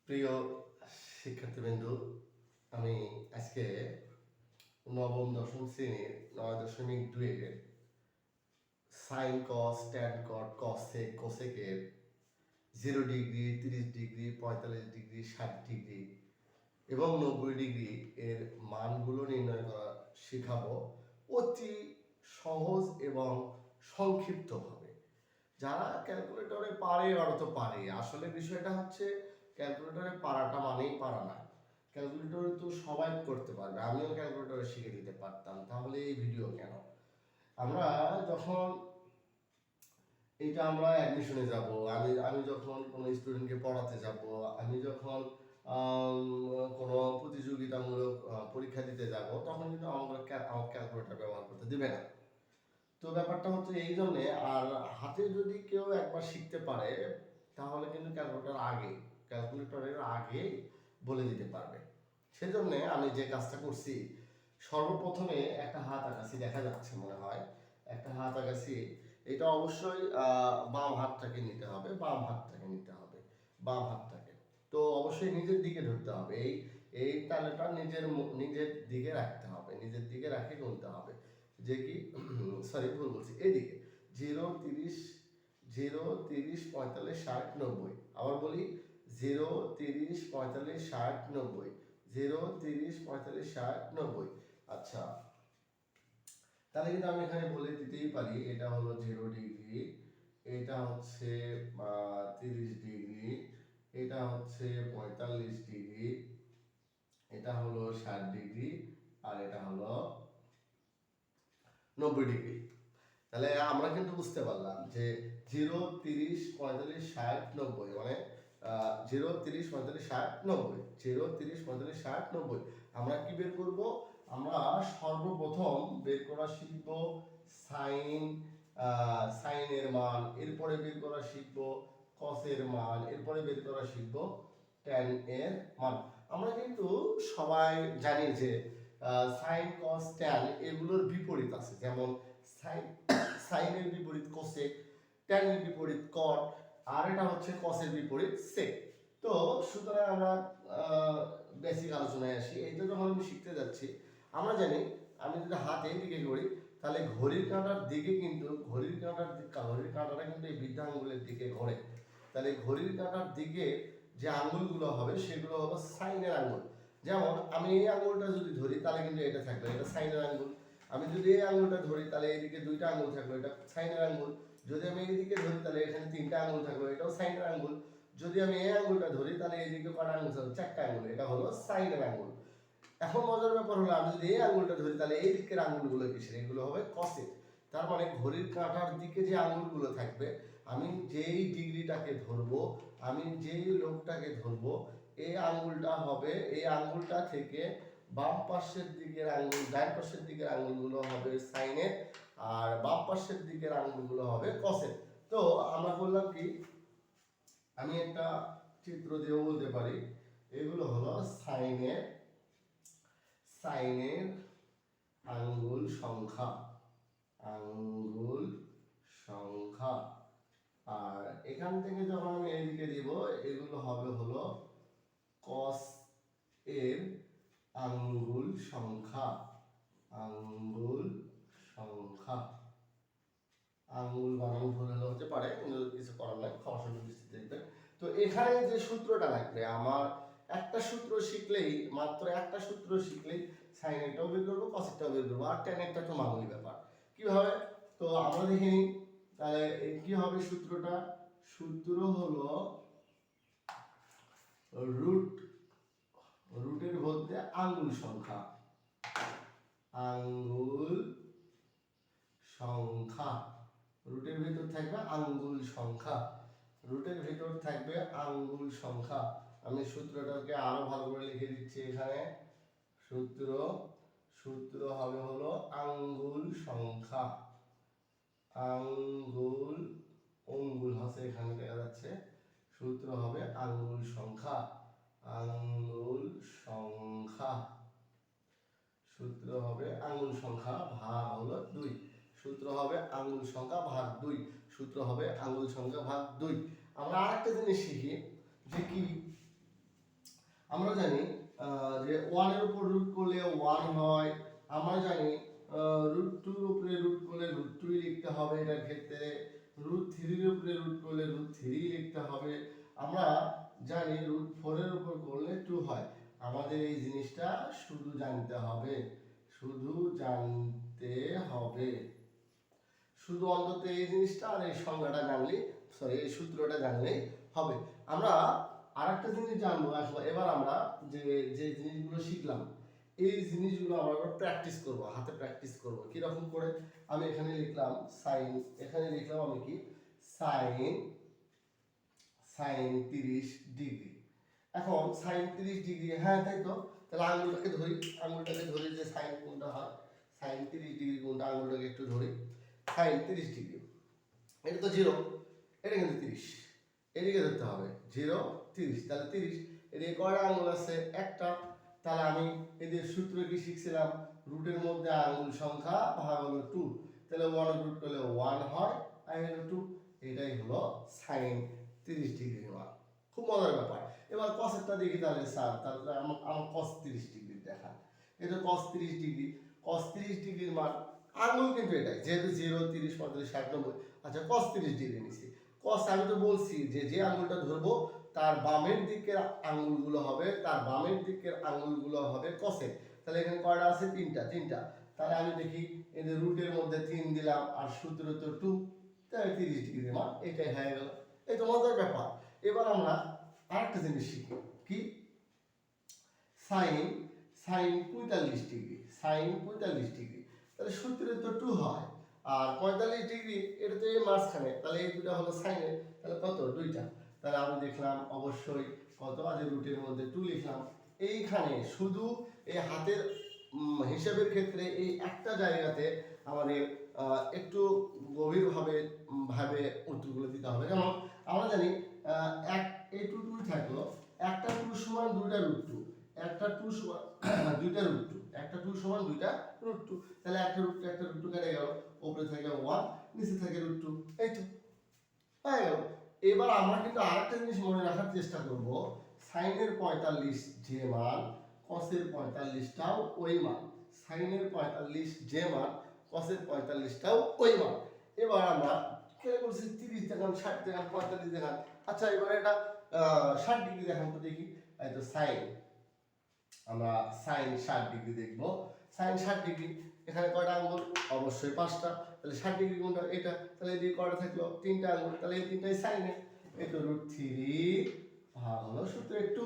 প্রিয় শিক্ষার্থীবৃন্দ, আমি আজকে নবম দশম শ্রেণীর 9.2-এর sine cos tan cot cosec কোসেকের 0 ডিগ্রি, 30 ডিগ্রি, 45 ডিগ্রি, 60 ডিগ্রি এবং 90 ডিগ্রি এর মানগুলো নির্ণয় করা শেখাবো অতি সহজ এবং সংক্ষিপ্তভাবে। যারা ক্যালকুলেটরে পারে ওরা তো পারে, আসলে বিষয়টা হচ্ছে ক্যালকুলেটরে পারাটা মানেই পারা না। ক্যালকুলেটরে তো সবাই করতে পারবে, আমিও ক্যালকুলেটরে শিখে দিতে পারতাম, তাহলে এই ভিডিও কেন? আমরা যখন আমরা অ্যাডমিশনে যাব, আমি যখন কোনো স্টুডেন্টকে পড়াতে যাব, আমি যখন কোনো প্রতিযোগিতামূলক পরীক্ষা দিতে যাব, তখন কিন্তু আমার ক্যালকুলেটর ব্যবহার করতে দিবে না। তো ব্যাপারটা হচ্ছে এই জন্যে, আর হাতে যদি কেউ একবার শিখতে পারে তাহলে কিন্তু ক্যালকুলেটরের আগে বলে দিতে পারবে। সেজন্যে আমি যে কাজটা করছি, সর্বপ্রথমে একটা হাত আঁকাছি, দেখা যাচ্ছে মনে হয় একটা হাত আঁকাছি। এটা অবশ্যই বাম হাতটাকে নিতে হবে, বাম হাতটাকে তো অবশ্যই নিজের দিকে ধরতে হবে। এই তালেটা নিজের দিকে রাখতে হবে, নিজের দিকে রাখে গুনতে হবে। যে কি সরি ভুল বলছি, এদিকে 0, 30, 0, 30, 45, 60, 90। আবার বলি 0, 30, 45, 60, 90, 0, 30, 45, 60, 90। আচ্ছা, তাহলে কিন্তু আমি এখানে বলে দিতেই পারি এটা হলো 0 ডিগ্রি, এটা হচ্ছে 30 ডিগ্রি, এটা হচ্ছে 45 ডিগ্রি, এটা হলো 60 ডিগ্রি, আর এটা হলো 90 ডিগ্রি। তাহলে আমরা কিন্তু বুঝতে পারলাম যে 0, 30, 45, 60, 90 মানে 0, 30, 45, 60, 90, 0, 30, 45, 60, 90। আমরা কি বের করব? আমরা সর্বপ্রথম বের করা শিখব সাইনের মান, এরপরে বের করা শিখব কসের মান, এরপরে বের করা শিখব ট্যান এর মান। আমরা কিন্তু সবাই জানি যে সাইন কস ট্যান এগুলোর বিপরীত আছে, যেমন সাইনের বিপরীত কোসেক, ট্যানের বিপরীত কট, আর এটা হচ্ছে কসের বিপরীত সেক। তো সুতরাং আমরা বেসিক আলোচনায় আসি। এইটা যখন আমি শিখতে যাচ্ছি, আমরা জানি আমি যদি হাতে দিকে করি তাহলে ঘড়ির কাঁটার দিকে কিন্তু ঘড়ির কাঁটাটা কিন্তু এই বৃদ্ধা আঙ্গুলের দিকে ঘোরে। তাহলে ঘড়ির কাঁটার দিকে যে আঙ্গুলগুলো হবে সেগুলো হলো সাইনের আঙ্গুল। যেমন আমি এই আঙ্গুলটা যদি ধরি তাহলে কিন্তু এটা থাকবে, এটা সাইনের আঙ্গুল। আমি যদি এই আঙ্গুলটা ধরি তাহলে এইদিকে দুইটা আঙ্গুল থাকলো, এটা সাইনের আঙ্গুল। যদি আমি এইদিকে ধরি তাহলে এখানে তিনটা আঙ্গুল থাকলো, এটাও সাইনের আঙ্গুল। যদি আমি এই আঙ্গুলটা ধরি তাহলে এইদিকে কটা আঙ্গুল থাকলো? চারটা আঙ্গুল, এটা হলো সাইনের আঙ্গুল। এখন মজার ব্যাপার হলো আমি যদি এই আঙ্গুলটা ধরি তাহলে এই দিকের আঙ্গুলগুলো কিসের? এগুলো হবে কসের। তার মানে ঘড়ির কাঁটার দিকে যে আঙ্গুলগুলো থাকবে, আমি যেই ডিগ্রিটাকে ধরবো, আমি যেই লোকটাকে ধরবো, এই আঙ্গুলটা হবে, এই আঙ্গুলটা থেকে বাম পাশের দিকের আঙ্গুল, ডান পাশের দিকের আঙ্গুলগুলো হবে সাইনের, আর বাম পাশের দিকের আঙ্গুলগুলো হবে কসের। তো আমরা বললাম কি, আমি একটা চিত্র দিয়েও বলতে পারি, এগুলো হলো সাইনের আঙ্গুল সংখ্যা, আর এখান থেকে যখন আমি এইদিকে দিব, এগুলো হবে হলো কস এর আঙ্গুল সংখ্যা, আঙ্গুল বানান ভুল হতে পারে, কিন্তু কিছু করার নাই, ক্ষমাসুন্দর দৃষ্টিতে দেখবেন। তো এখানে যে সূত্রটা লাগবে, আমার একটা সূত্র শিখলেই, মাত্র একটা সূত্র শিখলেই সাইনেরটাও বের করবো, কসেরটাও বের করবো, আর ট্যানেরটা তো মামুলি ব্যাপার। কিভাবে? তো আমরা দেখে নিই। তাহলে কি হবে সূত্রটা? সূত্র হলো রুটের মধ্যে আঙ্গুল সংখ্যা, রুটের ভিতর থাকবে আঙ্গুল সংখ্যা, আমি সূত্রটাকে আরো ভালো করে লিখে দিচ্ছি এখানে। সূত্র হবে হলো আঙ্গুল সংখ্যা, অঙ্গুল হচ্ছে এখানে দেখা যাচ্ছে, সূত্র হবে আঙ্গুল সংখ্যা, সূত্র হবে আঙ্গুল সংখ্যা ভাগ হলো 2, সূত্র হবে আঙ্গুল সংখ্যা ভাগ 2, সূত্র হবে আঙ্গুল সংখ্যা ভাগ 2। আমরা আরেকটা জিনিস শিখি যে কি, আমরা জানি যে 1 এর উপর রুট করলে 1 হয়। আমরা জানি √2 এর উপরে রুট করলে √2 লিখতে হবে এটার ক্ষেত্রে। √3 এর উপরে রুট করলে √3 লিখতে হবে। আমরা জানি √4 এর উপর করলে 2 হয়। আমাদের এই জিনিসটা শুধু জানতে হবে, শুধু জানতে হবে, শুধু অন্তত এই জিনিসটা আর এই সংজ্ঞাটা জানলে, সরি এই সূত্রটা জানলেই হবে। আমরা আরেকটা জিনিস জানবো এবার আমরা যে যে জিনিসগুলো শিখলাম এই জিনিসগুলো আমরা প্র্যাকটিস করব, হাতে প্র্যাকটিস করব। কিরকম করে? আমি এখানে লিখলাম সাইন, এখানে লিখলাম আমি কি সাইন সাইন 30 ডিগ্রি। এখন সাইন 30 ডিগ্রি, হ্যাঁ তাই তো। তাহলে আঙুলটাকে ধরি, আঙুলটাকে ধরি যে সাইন কোনটা হয়, সাইন 30 ডিগ্রি কোনটা, আঙুলটাকে একটু ধরি। সাইন 30 ডিগ্রি, এটা তো 0, এটা কিন্তু 30, এদিকে ধরতে হবে 0 30, তাহলে 30 এদিকে কয়টা আঙুল আছে? একটা। তাহলে আমি এদের সূত্র কি শিখছিলাম? রুটের মধ্যে আঙুল সংখ্যা ভাগ হলো 2, তাহলে 1 রুট করলে 1 হয় আর হলো 2। এটাই হলো সাইন 30 ডিগ্রির মান। খুব মজার ব্যাপার। এবার কসেরটা দেখি তাহলে স্যার, তাহলে আমার কস 30 ডিগ্রি দেখান। এটা কস 30 ডিগ্রি, কস 30 ডিগ্রির মান আঙুল কিন্তু এটাই, যেহেতু 0 30 45 60 90। আচ্ছা কস 30 ডিগ্রি নিছি। কস আমি তো বলছি যে যে আঙুলটা ধরবো তার বামের দিকের আঙুলগুলো হবে, তার বামের দিকের আঙুলগুলো হবে কসের। তাহলে এখানে কয়টা আছে? তিনটা। তাহলে আমি দেখি এদের রুটের মধ্যে 3 দিলাম আর সূত্র তো 2, তাহলে 30 ডিগ্রি মান এটাই হয়ে গেল। এই তো মজার ব্যাপার। এবার আমরা আরেকটা জিনিস শিখি, কি? Sine sine 45 degree, sine 45 degree, তাহলে সূত্রে তো 2 হয় আর 45 ডিগ্রি এটা তো এই মাঝখানে, তাহলে এই দুটো হলো সাইনের, তাহলে কত? 2টা। তাহলে আমি দেখলাম অবশ্যই কত আছে, রুটের মধ্যে 2 লিখলাম। এইখানে শুধু এই হাতের হিসাবের ক্ষেত্রে এই একটা জায়গাতে আমাদের একটু গভীরভাবে উত্তরগুলো দিতে হবে। যেমন আমরা জানি এক এই 2 থাকলো, একটা 2 সমান 2টা √2, একটা 2 সমান 2টা √2, একটা 2 সমান 2টা √2, তাহলে একটা √2 কেটে গেল, উপরে থাকে 1 নিচে থাকে √2, এই তো হয়ে গেল। এবার আমরা কিন্তু আরেকটা জিনিস মনে রাখার চেষ্টা করব, সাইনের 45 যে মান কসের 45টাও ওই মান, সাইনের 45 যে মান কসের 45টাও ওই মান। এবার আমরা কে বলছি 30 দেখান, 60 দেখান, 45 দেখান। আচ্ছা এবার এটা 60 ডিগ্রি দেখান তো দেখি। এই তো সাইন, আমরা সাইন 60 ডিগ্রি দেখব। সাইন 60 ডিগ্রি, এখানে কয়টা আঙ্গুল? অবশ্যই 5টা। তাহলে 60 ডিগ্রি কোনটা? এটা। তাহলে এদিকে কয়টা থাকলো? 3টা আঙ্গুল, তাহলে এই তিনটাই সাইনে। এই তো √3 ভাগ হলো সূত্র একটু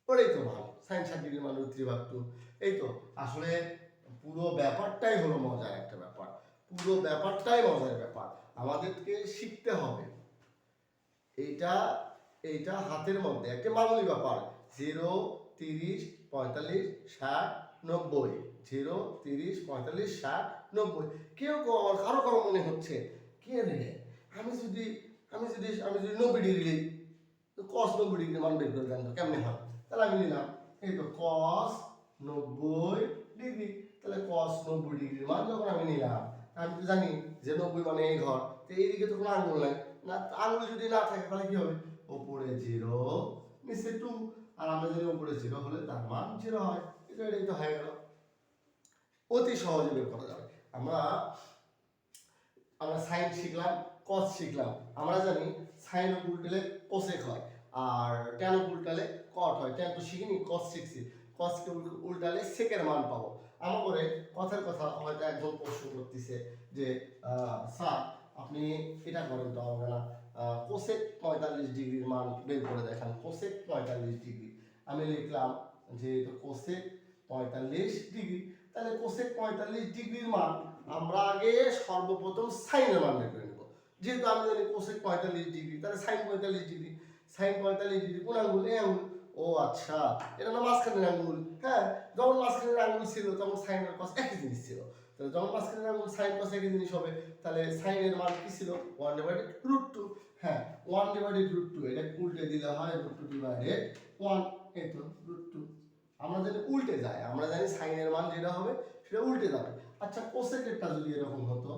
পড়েই তো ভাগ, সাইন 60 ডিগ্রি মান √3/2। এই তো আসলে পুরো ব্যাপারটাই হলো মজার একটা ব্যাপার, পুরো ব্যাপারটাই মজার ব্যাপার। আমাদেরকে শিখতে হবে এইটা, এইটা হাতের মধ্যে একটা মামুলি ব্যাপার। 0 30 45 60 90, 0 30 45 60 90। কেউ কারো মনে হচ্ছে কি রে, আমি যদি 90 ডিগ্রি, cos 90 ডিগ্রি মান বের করে দেন তো কেমনে হয়? তাহলে আমি নিলাম এই তো cos 90 ডিগ্রি, তাহলে cos 90 ডিগ্রির মান যখন আমি নিলাম, আমি তো জানি যে 90 মানে এই ঘর, তো এইদিকে তো কোনো আঙুল নাই, না আঙুল যদি না থাকে তাহলে কি হবে? উপরে 0 নিচে 2, আর আমরা জানি উপরে 0 হলে তার মান 0 হয়। এটাই তো হয়ে গেল, অতি সহজে বের করা যাবে। আমরা সাইন শিখলাম, কস শিখলাম। আমরা জানি সাইন উল্টালে কোসেক হয় আর ট্যান উল্টালে কট হয়। ট্যান তো শিখিনি, কস শিখছি, কসকে উল্টালে সেকের মান পাবো। আমার করে কথার কথা হয়তো একজন প্রশ্ন করতেছে যে স্যার আপনি এটা করেন তো হবে না, কোসেক 45 ডিগ্রির মান বের করে দেখান, কোসেক 45 ডিগ্রি। আমি লিখলাম যে কোসেক 45 ডিগ্রি, তাহলে কোসেক 45 ডিগ্রির মান আমরা আগে সর্বপ্রথম সাইনের মান বের করে নেব। যেহেতু আমি জানি কোসেক 45 ডিগ্রি, তাহলে সাইন 45 ডিগ্রি, সাইন 45 ডিগ্রি কোন আঙ্গুল? এই আঙ্গুল। ও আচ্ছা, এটা না মাঝখানের আঙ্গুল। হ্যাঁ, যখন মাঝখানের আঙ্গুল ছিল তখন সাইন আর কস একই জিনিস ছিল। তাহলে যখন মাঝখানের আঙ্গুল সাইন কস একই জিনিস হবে, তাহলে সাইনের মান কি ছিল? 1/√2। হ্যাঁ, 1/√2, এটা উল্টে দিলে হয় √2/1। এই তো √2। আমরা জানি উল্টে যায়, আমরা জানি সাইনের মান যেটা হবে সেটা উল্টে যাবে। আচ্ছা কোসেকেরটা যদি এরকম হতো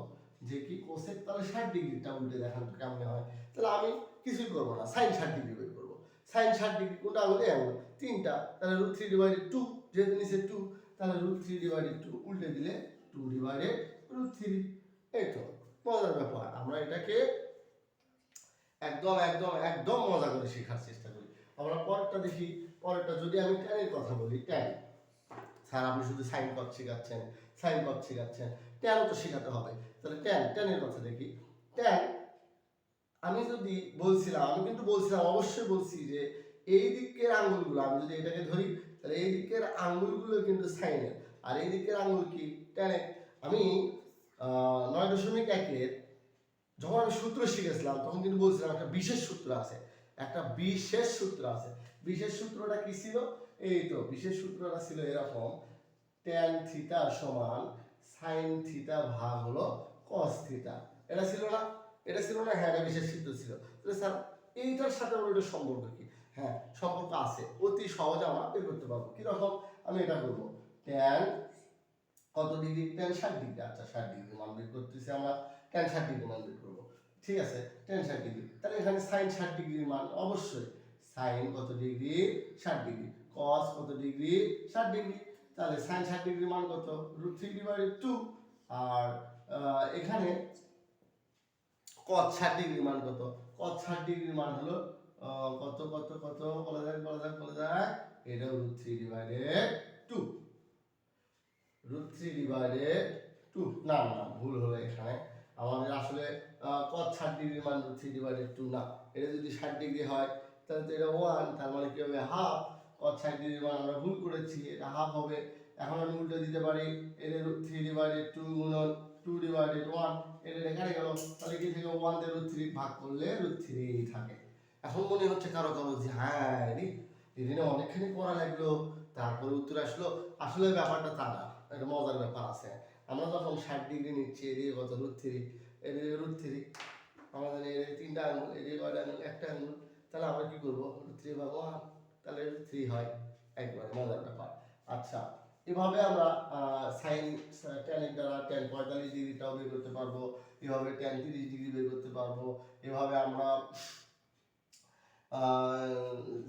যে কি কোসেক, তাহলে 60 ডিগ্রিটা উল্টে দেখান তো কেমন হয়? তাহলে আমি কিছুই করবো না, সাইন 60 ডিগ্রি বের করবো। সাইন 60 ডিগ্রি কোনটা আঙুল এই আঙুল তিনটা, তাহলে √3/2 যেহেতু নিচে 2 তাহলে √3/2 উল্টে দিলে 2/√3। এই তো মজার ব্যাপার, আমরা এটাকে একদম একদম একদম মজা করে শেখার চেষ্টা করি। আমরা পরেরটা দেখি, পরেরটা যদি আমি ট্যানের কথা বলি, ট্যান স্যার আপনি শুধু সাইন কট শেখাচ্ছেন, সাইন কট শেখাচ্ছেন, ট্যানও তো শেখাতে হবে, তাহলে ট্যানের কথা দেখি। ট্যান আমি যদি বলছিলাম, আমি কিন্তু বলছিলাম অবশ্যই বলছি যে এই দিকের আঙ্গুলগুলো আমি যদি এটাকে ধরি তাহলে এই দিকের আঙ্গুলগুলো কিন্তু সাইনের আর এই দিকের আঙ্গুল কি ট্যানের। আমি 9.1-এর যখন আমি সূত্র শিখেছিলাম তখন কিন্তু বলছিলাম একটা বিশেষ সূত্র আছে, একটা বিশেষ সূত্র আছে। বিশেষ সূত্রটা কি ছিল? এই তো বিশেষ সূত্রটা ছিল এরকম, ট্যান থিটা সমান সাইন থিটা ভাগ হলো কস থিটা। এটা ছিল না? এটা ছিল না? হ্যাঁ, এটা বিশেষ সূত্র ছিল। তাহলে স্যার এইটার সাথে আমার এটা সম্পর্ক কি? হ্যাঁ, সম্পর্ক আছে, অতি সহজে আমরা বের করতে পারবো। কিরকম? আমি এটা করবো, ট্যান কত ডিগ্রি? Tan 60 degree. আচ্ছা 60 ডিগ্রি মান বের করতেছি আমরা, ট্যান 60 ডিগ্রি মান বের করবো। ঠিক আছে, ট্যান 60 ডিগ্রি, তাহলে এখানে সাইন 60 ডিগ্রির মান অবশ্যই সাইন কত ডিগ্রি? 60 ডিগ্রি। কস কত ডিগ্রি? 60 ডিগ্রি। তাহলে সাইন 60 ডিগ্রির মান কত? √3/2। আর এখানে কস 60 ডিগ্রির মান কত? কস 60 ডিগ্রির মান হলো কত কত কত বলা যায় বলা যায় বলা যায়, এটা √3/2। √3/2 না না ভুল হলো এখানে, আমাদের আসলে cos 60 ডিগ্রির মান √3/2 না। এটা যদি 60 ডিগ্রি হয় তাহলে তো এটা 1, তার মানে কি হবে হাফ। cos 60 ডিগ্রির মান আমরা ভুল করেছি, এটা হাফ হবে। এখন আমি উল্টো দিতে পারি, এটা √3/2 গুণন 2/1, এটা কেটে গেল, তাহলে কি থেকে 1 দিয়ে √3 ভাগ করলে √3 থাকে। এখন মনে হচ্ছে কারো কারো যে হ্যাঁ এদিনে অনেকখানি পড়া লাগলো তারপরে উত্তর আসলো। আসলে ব্যাপারটা তা না, একটা মজার ব্যাপার আছে। আমরা যখন 60 ডিগ্রি নিচ্ছি, এদিকে কত? √3, এদিকে √3, আমাদের এদিকে তিনটা আঙুল, এদিকে কয়টা আঙুল? একটা আঙুল। তাহলে আমরা কি করবো? √3/1, তাহলে √3 হয়। একবারে মজার ব্যাপার। আচ্ছা, এভাবে আমরা সাইন ট্যানের দ্বারা ট্যান 45 ডিগ্রিটাও বের করতে পারবো, এভাবে ট্যান 30 ডিগ্রি বের করতে পারবো, এভাবে আমরা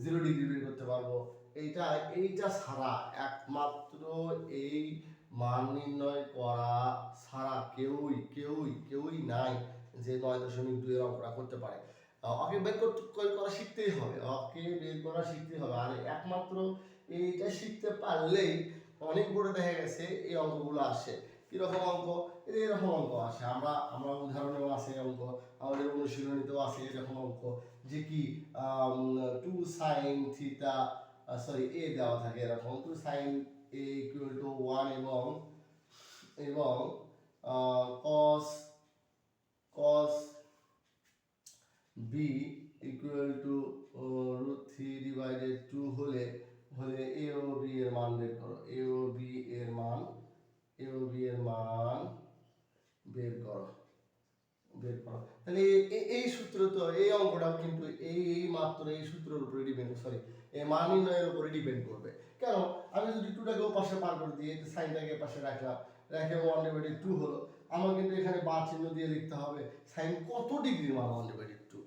0 ডিগ্রি বের করতে পারবো। এইটা ছাড়া একমাত্র এই মান নির্ণয় করা ছাড়া কেউই নাই যে 9.2 এর অঙ্কটা করতে পারে। ওকে বের করা শিখতেই হবে, ওকে বের করা শিখতেই হবে। আর একমাত্র এইটা শিখতে পারলেই অনেক বড় দেখা গেছে এই অঙ্কগুলো আসে। কিরকম অঙ্ক? এরকম অঙ্ক আসে, আমরা উদাহরণেও আছে অঙ্ক, আমাদের অনুশীলনীতেও আছে এরকম অঙ্ক, যে কি 2 sin থিটা সরি এ দেওয়া থাকে এরকম 2 sin a = 1 এবং cos b √3/2 হলে a ও b এর মান বের করো, a ও b এর মান বের করো। তাহলে এই সূত্র তো এই অঙ্কটাও কিন্তু এই মাত্র এই সূত্রের উপরে ডিপেন্ড, সরি এই মান নির্ণয়ের উপরে ডিপেন্ড করবে। কেন? আমি যদি 2টাকে পাশে পার করে দিয়ে সাইনটাকে পাশে রাখলাম, রেখে 1/2 হলো, আমার কিন্তু এখানে বা চিহ্ন দিয়ে লিখতে হবে সাইন কত ডিগ্রির মান 1/2,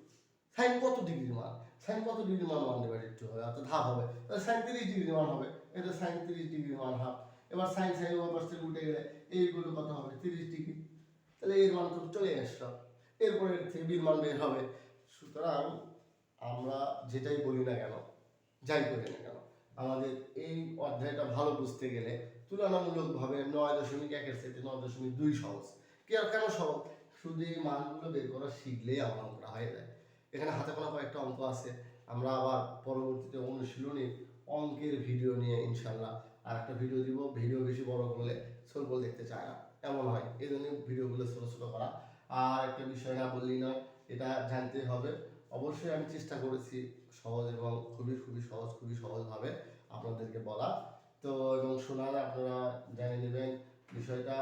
সাইন কত ডিগ্রির মান, সাইন কত ডিগ্রির মান 1/2 হবে, অর্থাৎ হাফ হবে। তাহলে সাইন 30 ডিগ্রির মান হবে, এটা সাইন 30 ডিগ্রির মান হাফ। এবার সাইন ওই পাশ থেকে উঠে গেলে এইগুলো কত হবে? 30 ডিগ্রি। তাহলে এর মান তো চলে আসলো, এরপরে এর থেকে বির মান বের হবে। সুতরাং আমরা যেটাই বলি না কেন, যাই করি না কেন, আমাদের এই অধ্যায়টা ভালো বুঝতে গেলে তুলনামূলকভাবে 9.1-এর চাইতে 9.2 সহজ। কেন সহজ? শুধু এই মানগুলো বের করা শিখলেই আমার অঙ্কটা হয়ে যায়। এখানে হাতে গোনা কয়েকটা অঙ্ক আছে, আমরা আবার পরবর্তীতে অনুশীলনী অঙ্কের ভিডিও নিয়ে ইনশাল্লাহ আর একটা ভিডিও দিব। ভিডিও বেশি বড় করলে সরবল দেখতে চায় না, এমন হয়, এই জন্য ভিডিওগুলো ছোটো ছোটো করা। আর একটা বিষয় না বললেই নয়, এটা জানতে হবে। অবশ্যই আমি চেষ্টা করেছি সহজ এবং খুবই সহজভাবে আপনাদেরকে বলা, তো এবং শোনান, আপনারা জেনে নেবেন বিষয়টা।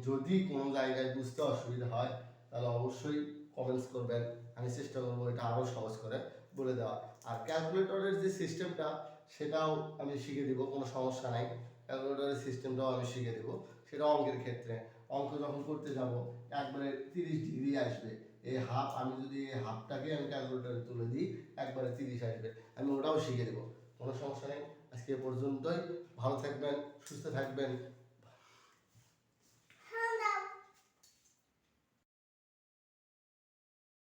যদি কোনো জায়গায় বুঝতে অসুবিধা হয় তাহলে অবশ্যই কমেন্টস করবেন, আমি চেষ্টা করবো এটা আরও সহজ করে বলে দেওয়া। আর ক্যালকুলেটরের যে সিস্টেমটা সেটাও আমি শিখে দিব, কোনো সমস্যা নাই, ক্যালকুলেটরের সিস্টেমটাও আমি শিখে দেবো। সেটা অঙ্কের ক্ষেত্রে অঙ্ক যখন করতে যাব একবারে 30 ডিগ্রি আসবে, এই হাফ, আমি যদি এই হাফটাকে আমি ক্যালকুলেটরে তুলে দিই একবারে 30 আসবে, আমি ওটাও শিখে দেবো, কোনো সমস্যা নেই। আজকে এ পর্যন্তই, ভালো থাকবেন, সুস্থ থাকবেন।